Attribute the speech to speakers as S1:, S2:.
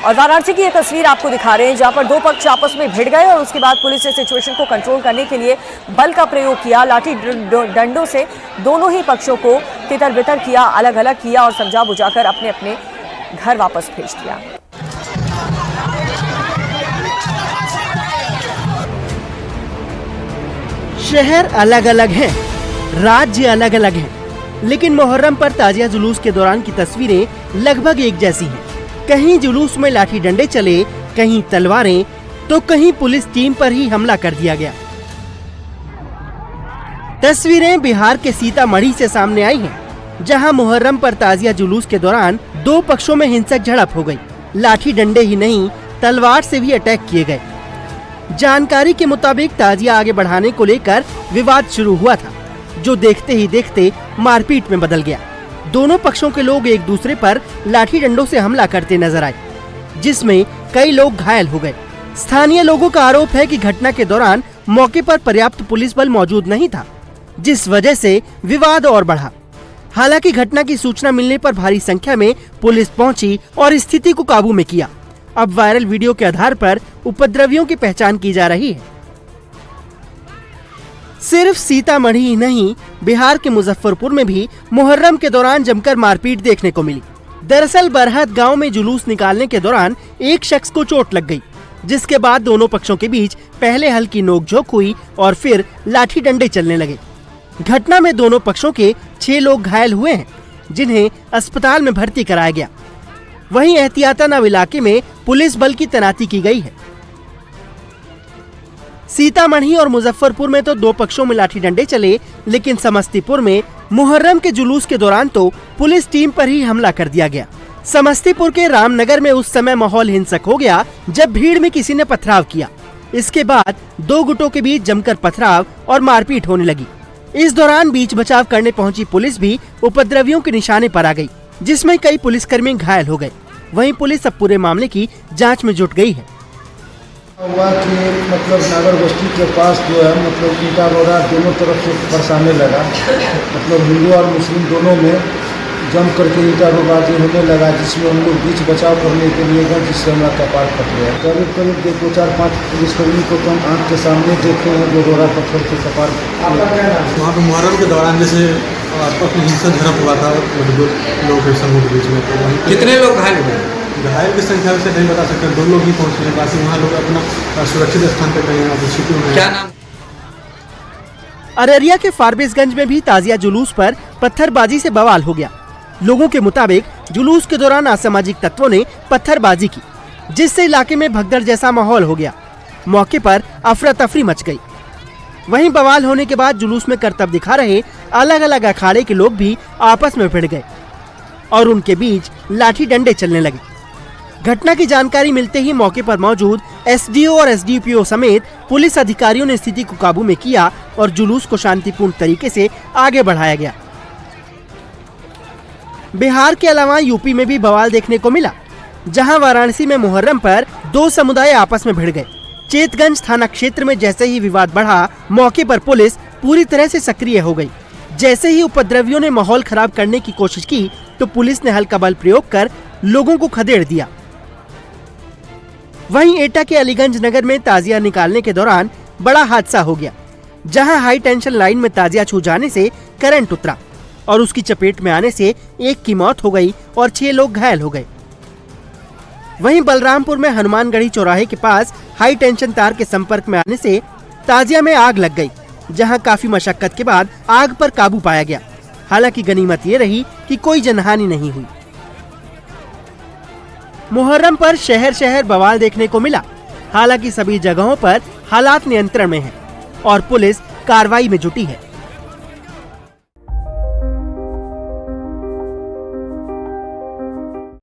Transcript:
S1: और वाराणसी की ये तस्वीर आपको दिखा रहे हैं, जहां पर दो पक्ष आपस में भिड़ गए और उसके बाद पुलिस ने सिचुएशन को कंट्रोल करने के लिए बल का प्रयोग किया। लाठी डंडों से दोनों ही पक्षों को तितर बितर किया, अलग अलग किया और समझा बुझाकर अपने अपने घर वापस भेज दिया।
S2: शहर अलग अलग हैं, राज्य अलग अलग हैं, लेकिन मुहर्रम पर ताजिया जुलूस के दौरान की तस्वीरें लगभग एक जैसी हैं। कहीं जुलूस में लाठी डंडे चले, कहीं तलवारें, तो कहीं पुलिस टीम पर ही हमला कर दिया गया। तस्वीरें बिहार के सीतामढ़ी से सामने आई हैं, जहां मुहर्रम पर ताजिया जुलूस के दौरान दो पक्षों में हिंसक झड़प हो गई। लाठी डंडे ही नहीं, तलवार से भी अटैक किए गए। जानकारी के मुताबिक ताजिया आगे बढ़ाने को लेकर विवाद शुरू हुआ था, जो देखते ही देखते मारपीट में बदल गया। दोनों पक्षों के लोग एक दूसरे पर लाठी डंडों से हमला करते नजर आए, जिसमें कई लोग घायल हो गए। स्थानीय लोगों का आरोप है कि घटना के दौरान मौके पर पर्याप्त पुलिस बल मौजूद नहीं था, जिस वजह से विवाद और बढ़ा। हालांकि घटना की सूचना मिलने पर भारी संख्या में पुलिस पहुंची और स्थिति को काबू में किया। अब वायरल वीडियो के आधार पर उपद्रवियों की पहचान की जा रही है। सिर्फ सीतामढ़ी ही नहीं, बिहार के मुजफ्फरपुर में भी मुहर्रम के दौरान जमकर मारपीट देखने को मिली। दरअसल बरहत गांव में जुलूस निकालने के दौरान एक शख्स को चोट लग गई, जिसके बाद दोनों पक्षों के बीच पहले हल्की नोकझोंक हुई और फिर लाठी डंडे चलने लगे। घटना में दोनों पक्षों के 6 लोग घायल हुए हैं, जिन्हें अस्पताल में भर्ती कराया गया। वहीं एहतियातन अब इलाके में पुलिस बल की तैनाती की गई है। सीतामढ़ी और मुजफ्फरपुर में तो दो पक्षों में लाठी डंडे चले, लेकिन समस्तीपुर में मुहर्रम के जुलूस के दौरान तो पुलिस टीम पर ही हमला कर दिया गया। समस्तीपुर के रामनगर में उस समय माहौल हिंसक हो गया जब भीड़ में किसी ने पथराव किया। इसके बाद दो गुटों के बीच जमकर पथराव और मारपीट होने लगी। इस दौरान बीच बचाव करने पहुंची पुलिस भी उपद्रवियों के निशाने पर आ गई, जिसमें कई पुलिसकर्मी घायल हो गए। वहीं पुलिस अब पूरे मामले की जांच में जुट गई है।
S3: हुआ कि मतलब नागर बस्ती के पास जो है मतलब ईटा रोड़ा दोनों तरफ से बरसाने लगा, मतलब हिंदू और मुस्लिम दोनों में जम करके ईटा रोबाजी होने लगा, जिसमें हम लोग बीच बचाव करने के लिए गए, जिससे हमारा कपार फट गया। करीब करीब 2-4-5 पुलिसकर्मी को तो हम आँख के सामने देखे हैं जो रोड़ा पत्थर के कपार।
S4: वहाँ पर मुहर्रम के दौरान जैसे हिंसक झड़प हुआ था लोगों के समूह के बीच में,
S5: कितने लोग घायल हुए?
S4: घायल की संख्या से नहीं बता सकते, 2 लोग ही पहुँचे हैं। बाकी वहाँ लोग अपना सुरक्षित स्थान पर कहीं छिपे हुए हैं।
S5: क्या नाम?
S2: अररिया के फारबिसगंज में भी ताजिया जुलूस पर पत्थरबाजी से बवाल हो गया। लोगों के मुताबिक जुलूस के दौरान असामाजिक तत्वों ने पत्थरबाजी की, जिससे इलाके में भगदड़ जैसा माहौल हो गया। मौके पर अफरा तफरी मच गई। वहीं बवाल होने के बाद जुलूस में करतब दिखा रहे अलग अलग अखाड़े के लोग भी आपस में भिड़ गए और उनके बीच लाठी डंडे चलने लगे। घटना की जानकारी मिलते ही मौके पर मौजूद एसडीओ और एसडीपीओ समेत पुलिस अधिकारियों ने स्थिति को काबू में किया और जुलूस को शांतिपूर्ण तरीके से आगे बढ़ाया गया। बिहार के अलावा यूपी में भी बवाल देखने को मिला, जहां वाराणसी में मुहर्रम पर दो समुदाय आपस में भिड़ गए। चेतगंज थाना क्षेत्र में जैसे ही विवाद बढ़ा, मौके पर पुलिस पूरी तरह से सक्रिय हो गई। जैसे ही उपद्रवियों ने माहौल खराब करने की कोशिश की, तो पुलिस ने हल्का बल प्रयोग कर लोगों को खदेड़ दिया। वहीं एटा के अलीगंज नगर में ताजिया निकालने के दौरान बड़ा हादसा हो गया, जहां हाई टेंशन लाइन में ताजिया छू जाने से करंट उतरा और उसकी चपेट में आने से एक की मौत हो गई और 6 लोग घायल हो गए। वहीं बलरामपुर में हनुमानगढ़ी चौराहे के पास हाई टेंशन तार के संपर्क में आने से ताजिया में आग लग गई, जहां काफी मशक्कत के बाद आग पर काबू पाया गया। हालांकि गनीमत ये रही कि कोई जनहानि नहीं हुई। मुहर्रम पर शहर शहर बवाल देखने को मिला। हालांकि सभी जगहों पर हालात नियंत्रण में हैं और पुलिस कार्रवाई में जुटी है।